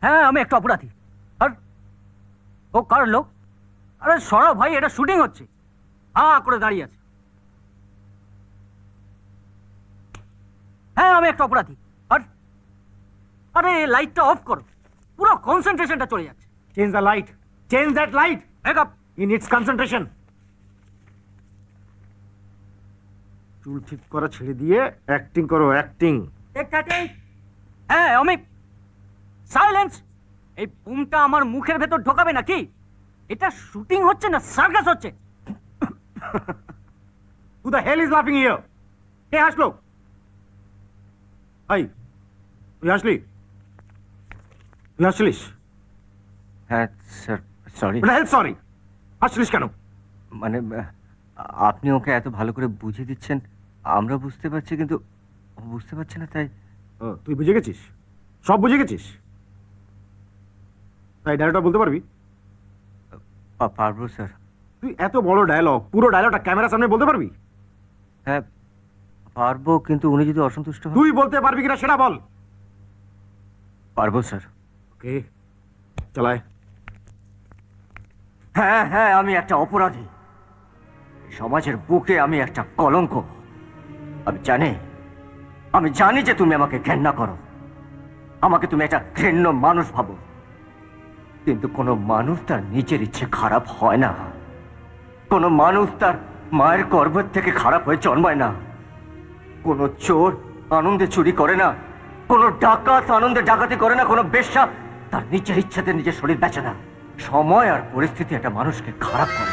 হ্যাঁ আমি একটা অপরাধী। আর ও কার লোক? আরে সরাও ভাই, এটা শুটিং হচ্ছে। করে দাঁড়িয়ে আছে। হ্যাঁ আমি একটা অপরাধী। আর আরে লাইটটা অফ করো, পুরো কনসেন্ট্রেশনটা চলে যাচ্ছে। Change the light, change that light, makeup. He needs concentration. চুল ঠিক করা ছেড়ে দিয়ে অ্যাক্টিং করো, অ্যাক্টিং। হ্যাঁ অমিক, সাইলেন্স। এই বুমটা আমার মুখের ভেতর ঢোকাবে নাকি? এটা শুটিং হচ্ছে না সার্কাস হচ্ছে? Who the hell is laughing here? কে হাসলো? এই তুই হাসলি? তুই হাসলিস? হ্যাঁ স্যার, সরি। সরি, হাসলিস কেন? মানে আপনি ওকে এত ভালো করে বুঝিয়ে দিচ্ছেন, আমরা বুঝতে পারছি, কিন্তু ও বুঝতে পারছে না, তাই। তুই বুঝে গেছিস, সব বুঝে গেছিস? তাই ডায়লগটা বলতে পারবি? পারবো স্যার। তুই এত বড় ডায়লগ, পুরো ডায়লগটা ক্যামেরার সামনে বলতে পারবি? হ্যাঁ পারবো, কিন্তু উনি যদি অসন্তুষ্ট হন। তুই বলতে পারবি কিনা সেটা বল। পারবো স্যার। ওকে, চালায়। হ্যাঁ হ্যাঁ, আমি একটা অপরাধী, সমাজের বুকে আমি একটা কলঙ্ক। আমি জানি যে তুমি আমাকে ঘেন্না করো, আমাকে তুমি একটা ঘৃণ্য মানুষ ভাবো, কিন্তু কোনো মানুষ তার নিজের ইচ্ছে খারাপ হয় না। কোনো মানুষ তার মায়ের গর্ভের থেকে খারাপ হয়ে জন্মায় না। কোনো চোর আনন্দে চুরি করে না, কোনো ডাকাত আনন্দে ডাকাতি করে না, কোনো বেশ্যা তার নিজের ইচ্ছাতে নিজের শরীর বেচে না। সময় আর পরিস্থিতি একটা মানুষকে খারাপ করে।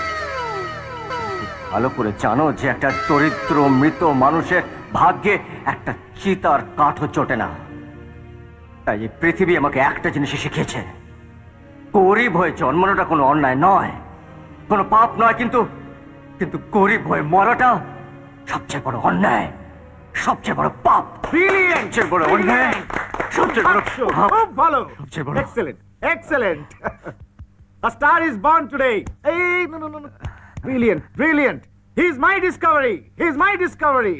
ভালো করে জানো যে একটা দরিদ্র মৃত মানুষের ভাগ্যে একটা চিতার কাঠও চটে না। তাই এই পৃথিবী আমাকে একটা জিনিসই শিখিয়েছে, গরিব হয়ে জন্মানোটা কোনো অন্যায় নয়, কোনো পাপ নয়, কিন্তু কিন্তু গরিব হয়ে মরাটা সবচেয়ে বড় অন্যায়, সবচেয়ে বড় পাপ। সবচেয়ে বড় অন্যায়, সবচেয়ে বড় পাপ। খুব ভালো, সবচেয়ে বড়। Excellent, excellent. A star is born today. Hey, no. Brilliant, brilliant. He's my discovery. He's my discovery.